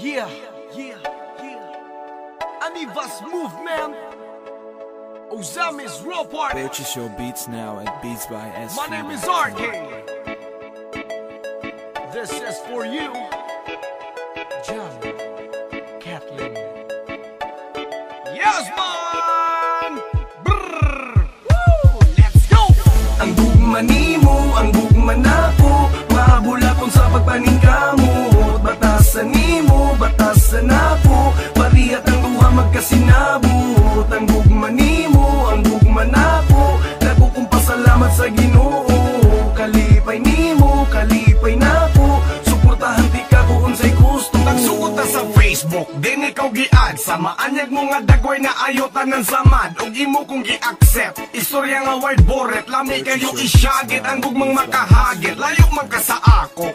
Yeah, yeah, yeah. Anivas Movement. Ozamis Raw Party. Purchase your beats now at Beats by S. My name is RK. This is for you, John, Kathleen. Yes, man! Brrr! Woo! Let's go! Ang gugma nimo, ang gugma nako, mahabulakon sa pagpaningkamot. Batasan nimo, batasan ako, pariyat ang duha magkasinabot. Ang gugma nimo, ang gugma nako, dako kong pasalamat sa Ginoo. Kalipay nimo, kalipay nako, suportahan ti ka kung unsay gusto. Nagsuot na sa Facebook, din ikaw gi-add sa maanyag mo nga dagway na ayotan ng samad og imo kong gi-accept. Istorya nga word boret, lami kayo isyagit ang gugmang makahagit. Layo man ka sa ako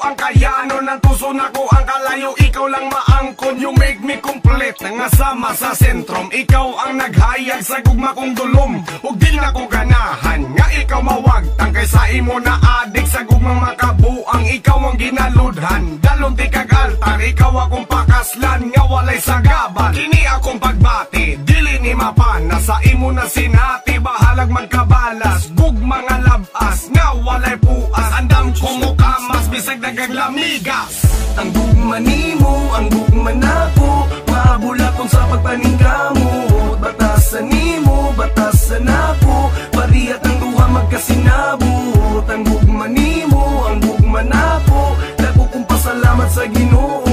ang kayano ng tuso nako ang kalayo, ikaw lang maangkon. You make me complete, nangasama sa sentrum. Ikaw ang naghayag sa gugma kong dulom, ug di na ko ganahan nga ikaw mawagtang kaysa imo na adik sa gugmang makabuang. Ikaw ang ginaludhan, dalon ti kag altar. Ikaw akong pakaslan nga walay sagaban. Kini akong pagbati, dili ni mapana sa imo na sinati. Bahalag magkabalas, gugma nga labas nga walay puas. Andam ko mo kamas, bisag dagang lamigas. Ang gugma nimo, ang gugma nako, mahabulakon sa pagpaningkamot. Batasan nimo, batasan ako, pariyat ang duha magkasinabot. Ang gugma nimo, ang gugma nako, dako kong pasalamat sa Ginoo.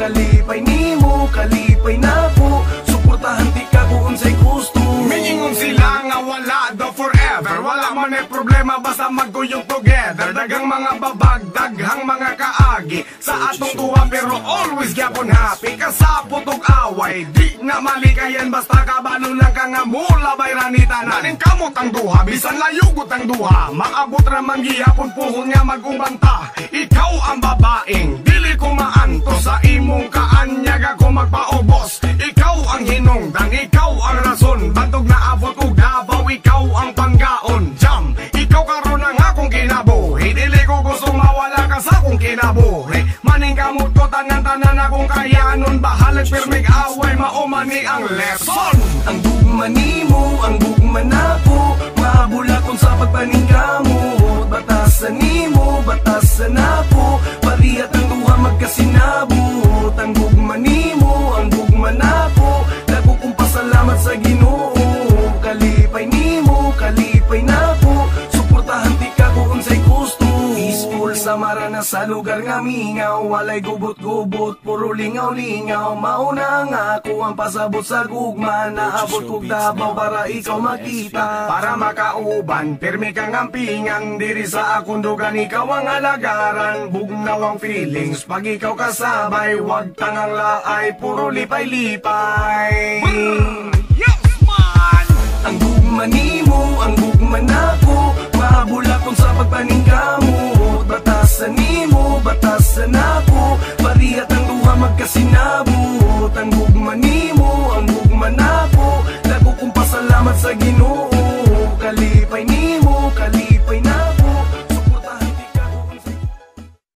Kalipay nimo, kalipay nako, suportahan ti ka kung unsay gusto. Mingingon sila nga wala daw forever, wala man ay problema basta magkuyog together. Dagang mga babag, daghang mga kaagi sa atong tuwa pero always gyapon happy. Kasapot og away, di na malikayan basta kabalo lang ka nga mula bayranita. Nanin kamot ang duha, bisan layugot ang duha, maabot raman gihapon puhon nga magubanta. Ikaw ang babaeng dili ko maanto, sa imong kaanyag ako magpaubos. Ikaw ang hinungdan, ikaw ang rason, bantog na abot og Davao, ikaw ang panggaon. Jam, ikaw karon ang akong kinabuhi, dili ko gustong mawala ka sa akong kinabuhi. Maning kamot ko tanan-tanan akong kayanon, bahalag pirmig away, maumani ang lesson. Ang gugma nimo, ang gugma nako, mahabulakon sa pagpaningkamot. Batasan nimo, batasan ako, pariyat ang duha magkasinabot. Ang gugma nimo, ang gugma nako, dako kong pasalamat sa Ginoo. Kalipay nimo, kalipay nako, suportahan ti ka kung unsay gusto. Peaceful sa marana sa lugar nga mingaw, walay gubot-gubot, puro lingaw-lingaw. Mauna nga ako ang pasabot sa gugma, naabot kog Davao para ikaw makita. Para makauban, pirmi kang ampingan, diri sa akong dugan ikaw ang alagaran. Bugnaw ang feelings, pag ikaw kasabay, wag tangang laay, puro lipay-lipay.